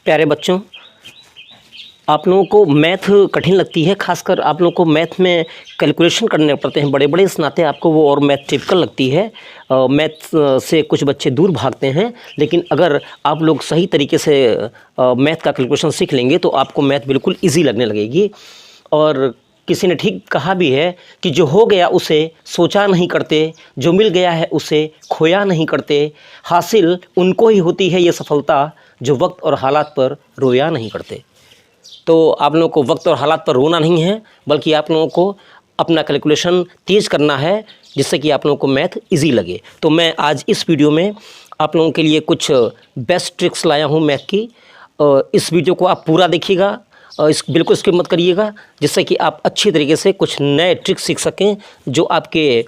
प्यारे बच्चों, आप लोगों को मैथ कठिन लगती है, खासकर आप लोगों को मैथ में कैलकुलेशन करने पड़ते हैं बड़े बड़े, इस नाते आपको वो और मैथ टिपिकल लगती है। मैथ से कुछ बच्चे दूर भागते हैं, लेकिन अगर आप लोग सही तरीके से मैथ का कैलकुलेशन सीख लेंगे तो आपको मैथ बिल्कुल ईजी लगने लगेगी। और किसी ने ठीक कहा भी है कि जो हो गया उसे सोचा नहीं करते, जो मिल गया है उसे खोया नहीं करते, हासिल उनको ही होती है ये सफलता जो वक्त और हालात पर रोया नहीं करते। तो आप लोगों को वक्त और हालात पर रोना नहीं है, बल्कि आप लोगों को अपना कैलकुलेशन तेज़ करना है, जिससे कि आप लोगों को मैथ इजी लगे। तो मैं आज इस वीडियो में आप लोगों के लिए कुछ बेस्ट ट्रिक्स लाया हूँ मैथ की। इस वीडियो को आप पूरा देखिएगा, बिल्कुल स्किप मत करिएगा, जिससे कि आप अच्छी तरीके से कुछ नए ट्रिक्स सीख सकें जो आपके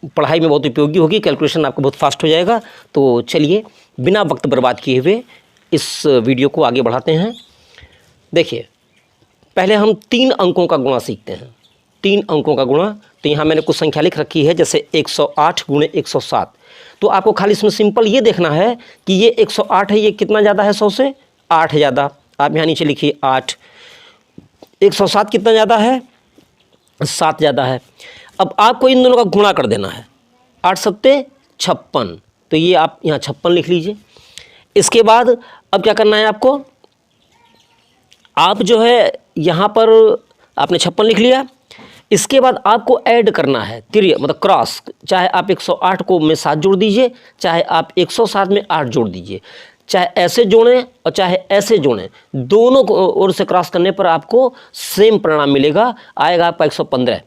पढ़ाई में बहुत उपयोगी होगी। कैलकुलेशन आपको बहुत फास्ट हो जाएगा। तो चलिए बिना वक्त बर्बाद किए हुए इस वीडियो को आगे बढ़ाते हैं। देखिए, पहले हम 3 अंकों का गुणा सीखते हैं। 3 अंकों का गुणा, तो यहाँ मैंने कुछ संख्या लिख रखी है, जैसे 108 गुणे 107। तो आपको खाली इसमें सिंपल ये देखना है कि ये 108 है, ये कितना ज़्यादा है 100 से? 8 ज़्यादा। आप यहाँ नीचे लिखिए 8। 107 कितना ज़्यादा है? 7 ज़्यादा है। अब आपको इन दोनों का गुणा कर देना है। 8 सत्ते 56, तो ये आप यहाँ 56 लिख लीजिए। इसके बाद अब क्या करना है आपको? आप जो है यहाँ पर आपने 56 लिख लिया। इसके बाद आपको ऐड करना है तिर्य, मतलब क्रॉस। चाहे आप 108 को में 7 जोड़ दीजिए, चाहे आप 107 में 8 जोड़ दीजिए, चाहे ऐसे जोड़ें और चाहे ऐसे जोड़ें, दोनों को ओर से क्रॉस करने पर आपको सेम परिणाम मिलेगा। आएगा आपका 115।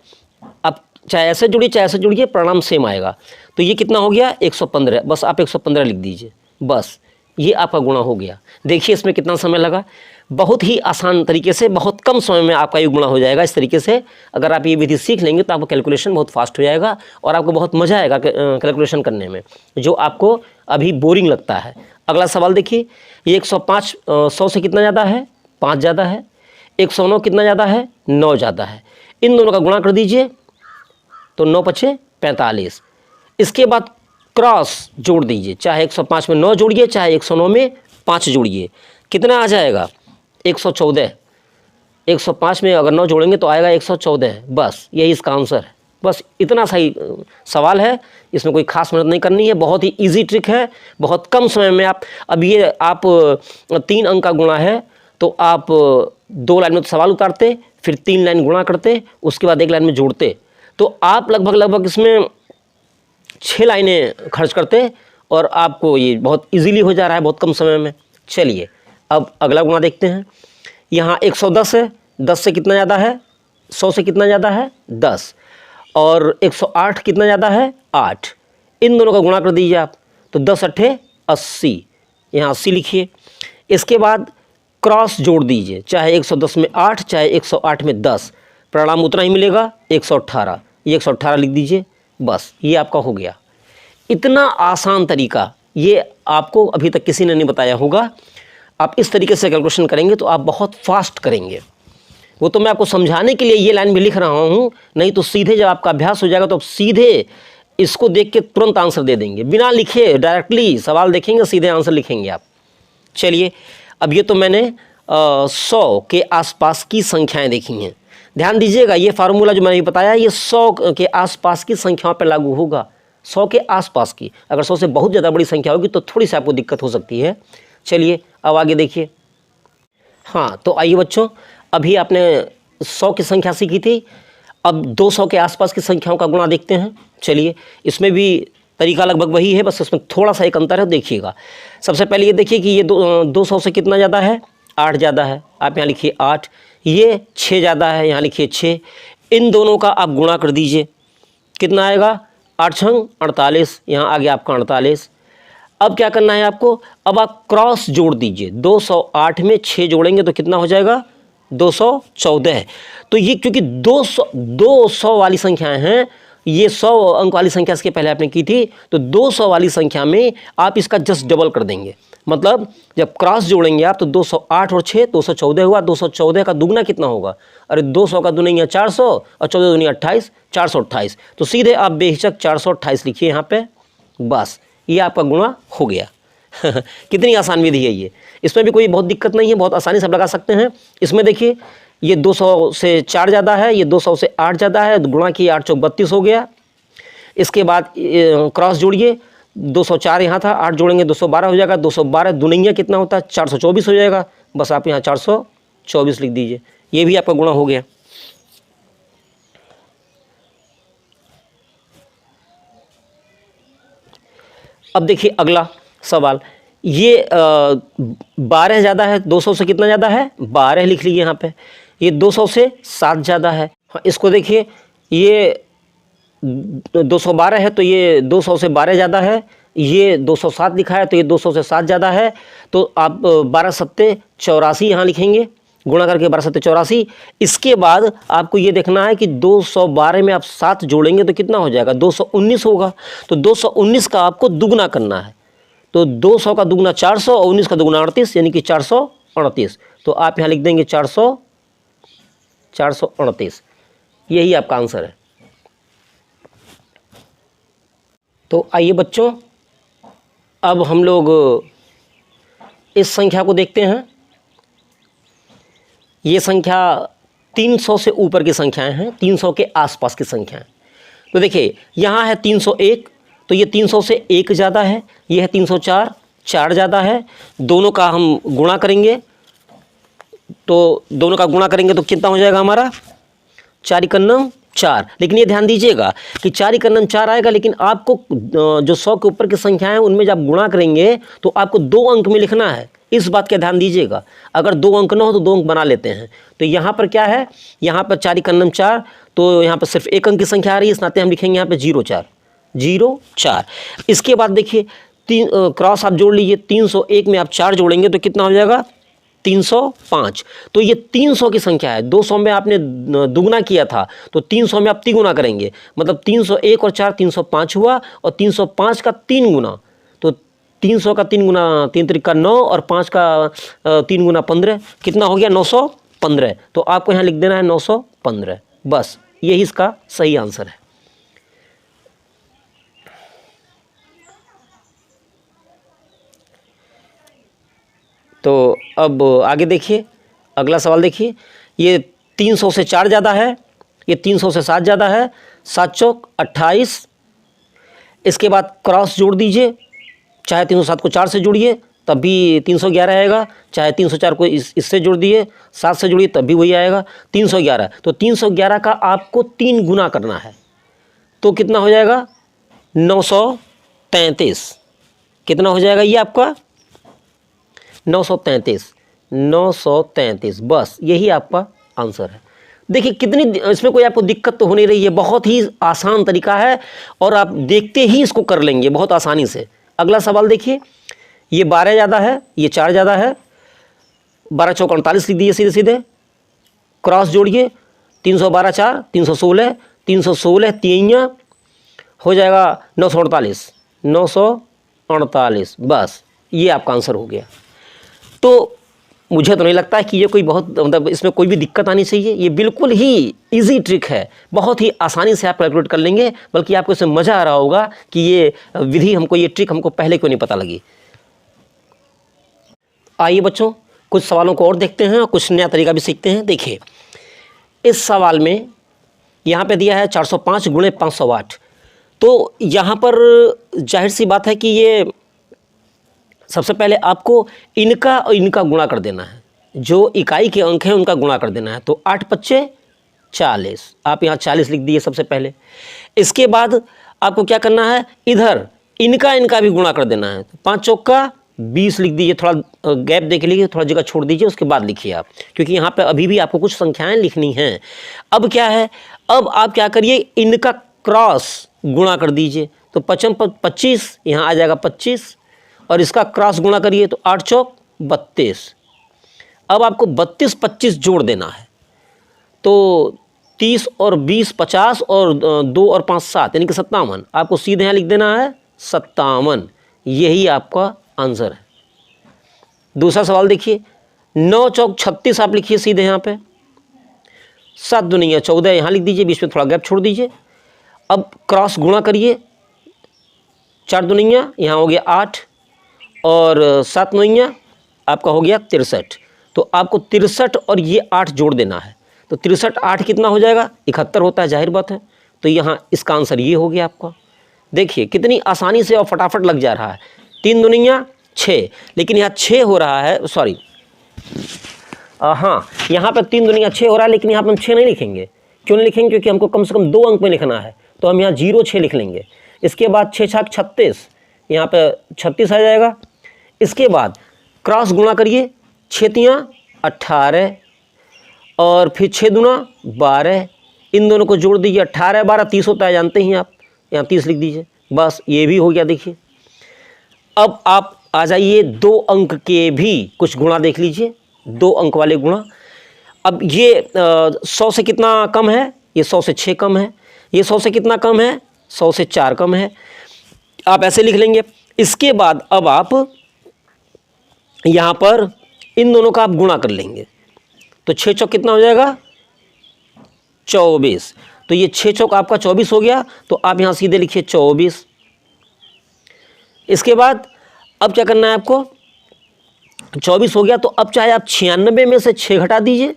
आप चाहे ऐसे जोड़िए चाहे ऐसे जोड़िए, परिणाम सेम आएगा। तो ये कितना हो गया? 115। बस आप 115 लिख दीजिए, बस ये आपका गुणा हो गया। देखिए इसमें कितना समय लगा। बहुत ही आसान तरीके से, बहुत कम समय में आपका ये गुणा हो जाएगा। इस तरीके से अगर आप ये विधि सीख लेंगे तो आपका कैलकुलेशन बहुत फास्ट हो जाएगा और आपको बहुत मज़ा आएगा कैलकुलेशन करने में, जो आपको अभी बोरिंग लगता है। अगला सवाल देखिए, ये 105 100 से कितना ज़्यादा है? 5 ज़्यादा है। 109 कितना ज़्यादा है? 9 ज़्यादा है। इन दोनों का गुणा कर दीजिए, तो 9 पचे 45। इसके बाद क्रॉस जोड़ दीजिए, चाहे 105 में 9 जोड़िए, चाहे 109 में 5 जोड़िए। कितना आ जाएगा? 114। 105 में अगर 9 जोड़ेंगे तो आएगा 114। बस यही इसका आंसर है। बस इतना सही सवाल है, इसमें कोई खास मेहनत नहीं करनी है, बहुत ही इजी ट्रिक है, बहुत कम समय में आप। अब ये आप 3 अंक का गुणा है, तो आप 2 लाइन में तो सवाल उतारते, फिर 3 लाइन गुणा करते, उसके बाद 1 लाइन में जोड़ते, तो आप लगभग इसमें 6 लाइनें खर्च करते और आपको ये बहुत इजीली हो जा रहा है बहुत कम समय में। चलिए अब अगला गुणा देखते हैं। यहाँ 110 है, 10 से कितना ज़्यादा है? 100 से कितना ज़्यादा है? 10। और 108 कितना ज़्यादा है? 8। इन दोनों का गुणा कर दीजिए आप, तो 10 अट्ठे 80। यहाँ 80 लिखिए। इसके बाद क्रॉस जोड़ दीजिए, चाहे 110 में 8, चाहे 108 में 10, परिणाम उतना ही मिलेगा 118। ये 118 लिख दीजिए, बस ये आपका हो गया। इतना आसान तरीका ये आपको अभी तक किसी ने नहीं बताया होगा। आप इस तरीके से कैलकुलेशन करेंगे तो आप बहुत फास्ट करेंगे। वो तो मैं आपको समझाने के लिए ये लाइन भी लिख रहा हूँ, नहीं तो सीधे जब आपका अभ्यास हो जाएगा तो आप सीधे इसको देख के तुरंत आंसर दे देंगे, बिना लिखे डायरेक्टली सवाल देखेंगे, सीधे आंसर लिखेंगे आप। चलिए अब ये तो मैंने 100 के आसपास की संख्याएं देखी हैं। ध्यान दीजिएगा, ये फार्मूला जो मैंने बताया ये 100 के आसपास की संख्याओं पर लागू होगा। 100 के आसपास की, अगर 100 से बहुत ज़्यादा बड़ी संख्या होगी तो थोड़ी सी आपको दिक्कत हो सकती है। चलिए अब आगे देखिए। हाँ, तो आइए बच्चों, अभी आपने 100 की संख्या सीखी थी, अब 200 के आसपास की संख्याओं का गुणा देखते हैं। चलिए इसमें भी तरीका लगभग वही है, बस इसमें थोड़ा सा एक अंतर है, देखिएगा। सबसे पहले ये देखिए कि ये 200 से कितना ज़्यादा है? 8 ज़्यादा है। आप यहाँ लिखिए 8। ये 6 ज़्यादा है, यहाँ लिखिए 6। इन दोनों का आप गुणा कर दीजिए, कितना आएगा? 8 छंग 48। यहाँ आ गया आपका 48। अब क्या करना है आपको? अब आप क्रॉस जोड़ दीजिए। 208 में 6 जोड़ेंगे तो कितना हो जाएगा? 214। तो ये क्योंकि 200 वाली संख्याएं हैं, ये 100 अंक वाली संख्या इसके पहले आपने की थी, तो 200 वाली संख्या में आप इसका जस्ट डबल कर देंगे। मतलब जब क्रॉस जोड़ेंगे आप तो 208 और 6 214 हुआ। 214 का दुगना कितना होगा? अरे 200 का दुगना यहाँ 400 और 14 दुनी 28, 428। तो सीधे आप बेहिचक 428 लिखिए यहाँ पे, बस ये आपका गुणा हो गया। कितनी आसान विधि है ये, इसमें भी कोई बहुत दिक्कत नहीं है, बहुत आसानी से आप लगा सकते हैं। इसमें देखिए ये 200 से 4 ज़्यादा है, ये 200 से 8 ज़्यादा है, गुणा किए 8 चौक 32 हो गया। इसके बाद क्रॉस जोड़िए, 204 यहाँ था, 8 जोड़ेंगे 212 हो जाएगा, 212 दुनिया कितना होता है 424 हो जाएगा, बस आप यहाँ 424 लिख दीजिए, ये भी आपका गुणा हो गया। अब देखिए अगला सवाल, ये 12 ज़्यादा है, 200 से कितना ज़्यादा है 12 लिख लीजिए यहाँ पे, ये 200 से 7 ज़्यादा है। हाँ, इसको देखिए ये 212 है तो ये 200 से 12 ज़्यादा है, ये 207 लिखा है तो ये 200 से 7 ज़्यादा है, तो आप 12 सत्ते 84 यहाँ लिखेंगे, गुणा करके 12 सत्ते 84। इसके बाद आपको ये देखना है कि 212 में आप 7 जोड़ेंगे तो कितना हो जाएगा 219 होगा, तो 219 का आपको दुगना करना है, तो 200 का दुगना 400 और 19 का दुगना 38 यानी कि 438, तो आप यहाँ लिख देंगे 438, यही आपका आंसर है। तो आइए बच्चों, अब हम लोग इस संख्या को देखते हैं। ये संख्या 300 से ऊपर की संख्याएं हैं, 300 के आसपास की संख्याएं। तो देखिए यहाँ है 301, तो ये 300 से 1 ज़्यादा है, ये है 304, 4 ज़्यादा है, दोनों का हम गुणा करेंगे, तो दोनों का गुणा करेंगे तो कितना हो जाएगा हमारा 4 × 4। लेकिन ये ध्यान दीजिएगा कि 4 × 4 आएगा, लेकिन आपको जो 100 के ऊपर की संख्याएं हैं उनमें जब गुणा करेंगे तो आपको 2 अंक में लिखना है, इस बात का ध्यान दीजिएगा। अगर 2 अंक ना हो तो 2 अंक बना लेते हैं। तो यहाँ पर क्या है, यहाँ पर 4 × 4, तो यहाँ पर सिर्फ 1 अंक की संख्या आ रही है, इस नाते हम लिखेंगे यहाँ पर 04। इसके बाद देखिए क्रॉस आप जोड़ लीजिए, 301 में आप 4 जोड़ेंगे तो कितना हो जाएगा 305। तो ये 300 की संख्या है, 200 में आपने दुगना किया था तो 300 में आप तिगुना करेंगे, मतलब 301 और 4 305 हुआ, और 305 का 3 गुना, तो 300 का 3 गुना 3 त्रिका 9 और 5 का 3 गुना 15, कितना हो गया 915। तो आपको यहाँ लिख देना है 915, बस यही इसका सही आंसर है। तो अब आगे देखिए, अगला सवाल देखिए, ये 300 से 4 ज़्यादा है, ये 300 से 7 ज़्यादा है, 7 चौक 28। इसके बाद क्रॉस जोड़ दीजिए, चाहे 307 को 4 से जोड़िए तब भी 311 आएगा, चाहे 304 को इससे जोड़ दिए 7 से जोड़िए तब भी वही आएगा 311। तो 311 का आपको 3 गुना करना है, तो कितना हो जाएगा 933। कितना हो जाएगा ये आपका 933, बस यही आपका आंसर है। देखिए कितनी, इसमें कोई आपको दिक्कत तो हो नहीं रही है, बहुत ही आसान तरीका है और आप देखते ही इसको कर लेंगे बहुत आसानी से। अगला सवाल देखिए, ये 12 ज़्यादा है, ये 4 ज़्यादा है, 12 चौक 48 लिख दीजिए सीधे सीधे, क्रॉस जोड़िए, 312 4 316, 316 3 हो जाएगा 948, बस ये आपका आंसर हो गया। तो मुझे तो नहीं लगता है कि ये कोई बहुत, मतलब इसमें कोई भी दिक्कत आनी चाहिए, ये बिल्कुल ही इजी ट्रिक है, बहुत ही आसानी से आप कैलकुलेट कर लेंगे, बल्कि आपको इसमें मज़ा आ रहा होगा कि ये विधि हमको, ये ट्रिक हमको पहले क्यों नहीं पता लगी। आइए बच्चों, कुछ सवालों को और देखते हैं और कुछ नया तरीका भी सीखते हैं। देखिए इस सवाल में यहाँ पे दिया है 405 × 508, तो यहाँ पर जाहिर सी बात है कि ये सबसे पहले आपको इनका और इनका गुणा कर देना है, जो इकाई के अंक हैं उनका गुणा कर देना है। तो 8 × 5 = 40, आप यहाँ 40 लिख दिए सबसे पहले। इसके बाद आपको क्या करना है, इधर इनका भी गुणा कर देना है, 5 चौक 20 लिख दीजिए, थोड़ा गैप देख लीजिए, थोड़ा जगह छोड़ दीजिए, उसके बाद लिखिए आप, क्योंकि यहाँ पे अभी भी आपको कुछ संख्याएं लिखनी हैं। अब क्या है, अब आप क्या करिए, इनका क्रॉस गुणा कर दीजिए, तो 5 × 25 यहाँ आ जाएगा 25, और इसका क्रॉस गुणा करिए तो 8 चौक 32। अब आपको 32 25 जोड़ देना है, तो 30 और 20 50 और 2 और 5 7 यानी कि 57। आपको सीधे यहाँ लिख देना है 57, यही आपका आंसर है। दूसरा सवाल देखिए, 9 चौक 36 आप लिखिए सीधे यहाँ पे, 7 दूनी 14 यहाँ लिख दीजिए, बीच में थोड़ा गैप छोड़ दीजिए। अब क्रॉस गुणा करिए, 4 दूनी यहाँ हो गया 8, और 7 नौइयाँ आपका हो गया 63। तो आपको 63 और ये 8 जोड़ देना है। तो 63 8 कितना हो जाएगा? 71 होता है, जाहिर बात है। तो यहाँ इसका आंसर ये हो गया आपका। देखिए कितनी आसानी से और फटाफट लग जा रहा है। 3 दूनिया 6, लेकिन यहाँ 6 हो रहा है, सॉरी हाँ, यहाँ पर 3 दूनिया 6 हो रहा है, लेकिन यहाँ पर हम 6 नहीं लिखेंगे। क्यों नहीं लिखेंगे? क्योंकि हमको कम से कम 2 अंक में लिखना है। तो हम यहाँ 06 लिख लेंगे। इसके बाद 6 छक 36, यहाँ पे 36 आ जाएगा। इसके बाद क्रॉस गुणा करिए, 6 तियाँ 18 और फिर 6 दूना 12, इन दोनों को जोड़ दीजिए, 18 12 30 होता है, जानते ही आप, यहाँ 30 लिख दीजिए। बस ये भी हो गया। देखिए अब आप आ जाइए 2 अंक के भी कुछ गुणा देख लीजिए, 2 अंक वाले गुणा। अब ये 100 से कितना कम है? ये 100 से 6 कम है। ये 100 से कितना कम है? 100 से 4 कम है। आप ऐसे लिख लेंगे। इसके बाद अब आप यहाँ पर इन दोनों का आप गुणा कर लेंगे। तो 6 चौक कितना हो जाएगा? 24। तो ये 6 चौक आपका 24 हो गया। तो आप यहाँ सीधे लिखिए 24। इसके बाद अब क्या करना है आपको? 24 हो गया। तो अब चाहे आप 96 में से 6 घटा दीजिए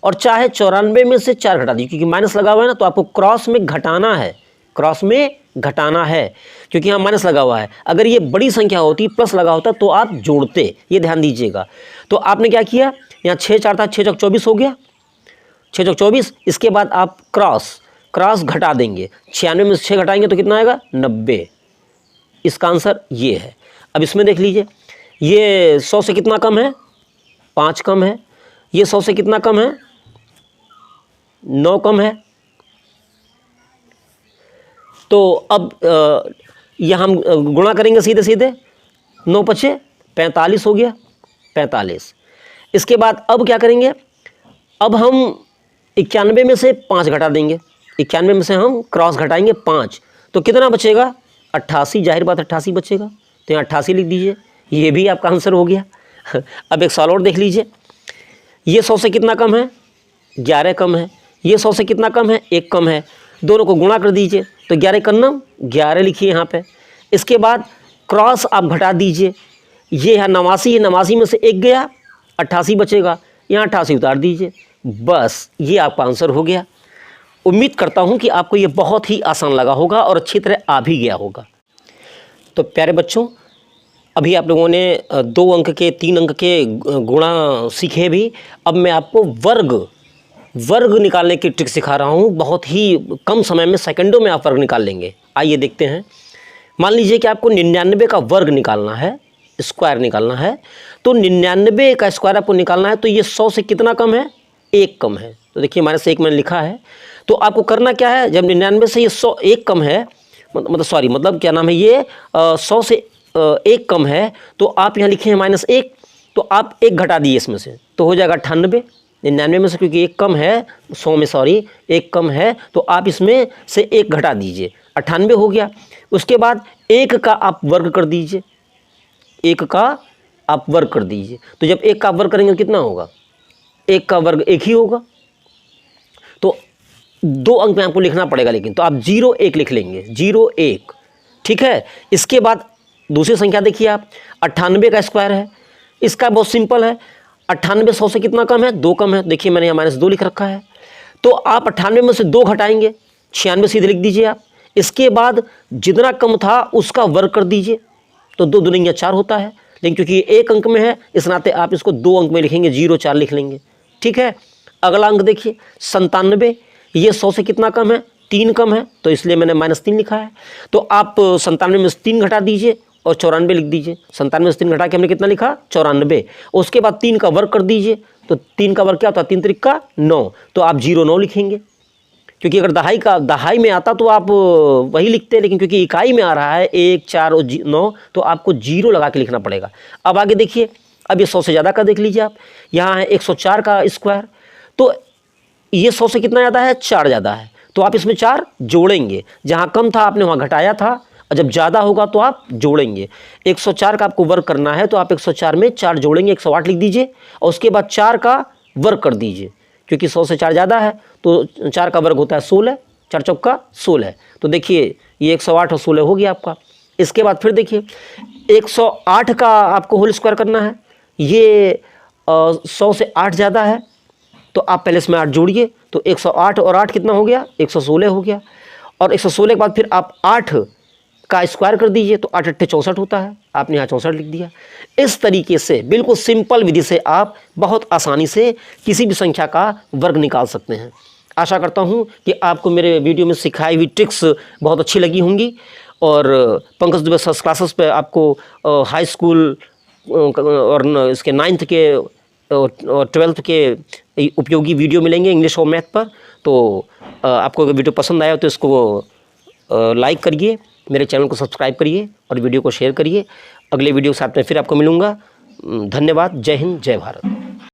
और चाहे 94 में से 4 घटा दीजिए, क्योंकि माइनस लगा हुआ है ना, तो आपको क्रॉस में घटाना है, क्रॉस में घटाना है, क्योंकि यहाँ माइनस लगा हुआ है। अगर ये बड़ी संख्या होती, प्लस लगा होता, तो आप जोड़ते, ये ध्यान दीजिएगा। तो आपने क्या किया? यहाँ 6 4 था, 6 चौक 24 हो गया, 6 चौक 24। इसके बाद आप क्रॉस घटा देंगे, 96 में से 6 घटाएंगे तो कितना आएगा? 90। इसका आंसर ये है। अब इसमें देख लीजिए, ये 100 से कितना कम है? 5 कम है। ये 100 से कितना कम है? 9 कम है। तो अब यहाँ हम गुणा करेंगे सीधे सीधे, 9 पचे 45 हो गया, 45। इसके बाद अब क्या करेंगे? अब हम 91 में से 5 घटा देंगे, 91 में से हम क्रॉस घटाएंगे 5, तो कितना बचेगा? 88, जाहिर बात 88 बचेगा। तो यहाँ 88 लिख दीजिए, ये भी आपका आंसर हो गया। अब एक सवाल और देख लीजिए, ये 100 से कितना कम है? 11 कम है। ये 100 से कितना कम है? 1 कम है। दोनों को गुणा कर दीजिए, तो 11 कन्नम 11 लिखिए यहाँ पे। इसके बाद क्रॉस आप घटा दीजिए, ये है 89 है, 89 में से 1 गया, 88 बचेगा, यहाँ 88 उतार दीजिए। बस ये आपका आंसर हो गया। उम्मीद करता हूँ कि आपको ये बहुत ही आसान लगा होगा और अच्छी तरह आ भी गया होगा। तो प्यारे बच्चों, अभी आप लोगों ने 2 अंक के 3 अंक के गुणा सीखे भी। अब मैं आपको वर्ग निकालने की ट्रिक सिखा रहा हूँ। बहुत ही कम समय में, सेकंडों में आप वर्ग निकाल लेंगे। आइए देखते हैं। मान लीजिए कि आपको 99 का वर्ग निकालना है, स्क्वायर निकालना है। तो 99 का स्क्वायर आपको निकालना है। तो ये 100 से कितना कम है? 1 कम है। तो देखिए -1 मैंने लिखा है। तो आपको करना क्या है? जब 99 से ये 101 कम है, मतलब क्या नाम है, ये 100 से 1 कम है, तो आप यहाँ लिखे हैं -1, तो आप 1 घटा दिए इसमें से, तो हो जाएगा 98। 99 में से क्योंकि 1 कम है, 100 में 1 कम है, तो आप इसमें से 1 घटा दीजिए, 98 हो गया। उसके बाद 1 का आप वर्ग कर दीजिए, 1 का आप वर्ग कर दीजिए। तो जब 1 का आप वर्ग करेंगे कितना होगा? 1 का वर्ग 1 ही होगा। तो 2 अंक में आपको लिखना पड़ेगा, लेकिन तो आप 01 लिख लेंगे, 01, ठीक है। इसके बाद दूसरी संख्या देखिए आप, 98 का स्क्वायर है। इसका बहुत सिंपल है, 98 100 से कितना कम है? 2 कम है। देखिए मैंने यहाँ -2 लिख रखा है। तो आप 98 में से 2 घटाएंगे, 96 सीधे लिख दीजिए आप। इसके बाद जितना कम था उसका वर्ग कर दीजिए, तो 2 दूनी 4 होता है। लेकिन क्योंकि ये 1 अंक में है, इस नाते आप इसको 2 अंक में लिखेंगे, 04 लिख लेंगे, ठीक है। अगला अंक देखिए 97, ये 100 से कितना कम है? 3 कम है, तो इसलिए मैंने -3 लिखा है। तो आप 97 में से 3 घटा दीजिए और 94 लिख दीजिए। 97 में से 3 घटा के हमने कितना लिखा? 94। उसके बाद 3 का वर्ग कर दीजिए, तो 3 का वर्ग क्या होता है? 3 त्रिक का 9, तो आप 09 लिखेंगे। क्योंकि अगर दहाई में आता तो आप वही लिखते, लेकिन क्योंकि इकाई में आ रहा है 1 4 और 9, तो आपको 0 लगा के लिखना पड़ेगा। अब आगे देखिए, अब ये 100 से ज़्यादा का देख लीजिए आप, यहाँ है 104 का स्क्वायर। तो ये 100 से कितना ज़्यादा है? 4 ज़्यादा है। तो आप इसमें 4 जोड़ेंगे, जहाँ कम था आपने वहाँ घटाया था, और जब ज़्यादा होगा तो आप जोड़ेंगे। 104 का आपको वर्ग करना है, तो आप 104 में 4 जोड़ेंगे, 108 लिख दीजिए, और उसके बाद 4 का वर्ग कर दीजिए। क्योंकि 100 से 4 ज़्यादा है, तो 4 का वर्ग होता है 16, 4 चौका 16। तो देखिए ये 108 और 16 हो गया आपका। इसके बाद फिर देखिए 108 का आपको होल स्क्वायर करना है। ये 100 से 8 ज़्यादा है तो आप पहले इसमें 8 जोड़िए, तो 108 और 8 कितना हो गया, 116 हो गया। और 116 के बाद फिर आप 8 का स्क्वायर कर दीजिए, तो 8 8 64 होता है, आपने यहाँ 64 लिख दिया। इस तरीके से बिल्कुल सिंपल विधि से आप बहुत आसानी से किसी भी संख्या का वर्ग निकाल सकते हैं। आशा करता हूँ कि आपको मेरे वीडियो में सिखाई हुई ट्रिक्स बहुत अच्छी लगी होंगी। और पंकज दुबे सर्च क्लासेस पे आपको हाई स्कूल और इसके 9th के और 12th के उपयोगी वीडियो मिलेंगे इंग्लिश और मैथ पर। तो आपको अगर वीडियो पसंद आया तो इसको लाइक करिए, मेरे चैनल को सब्सक्राइब करिए और वीडियो को शेयर करिए। अगले वीडियो के साथ में फिर आपको मिलूँगा। धन्यवाद। जय हिंद, जय भारत।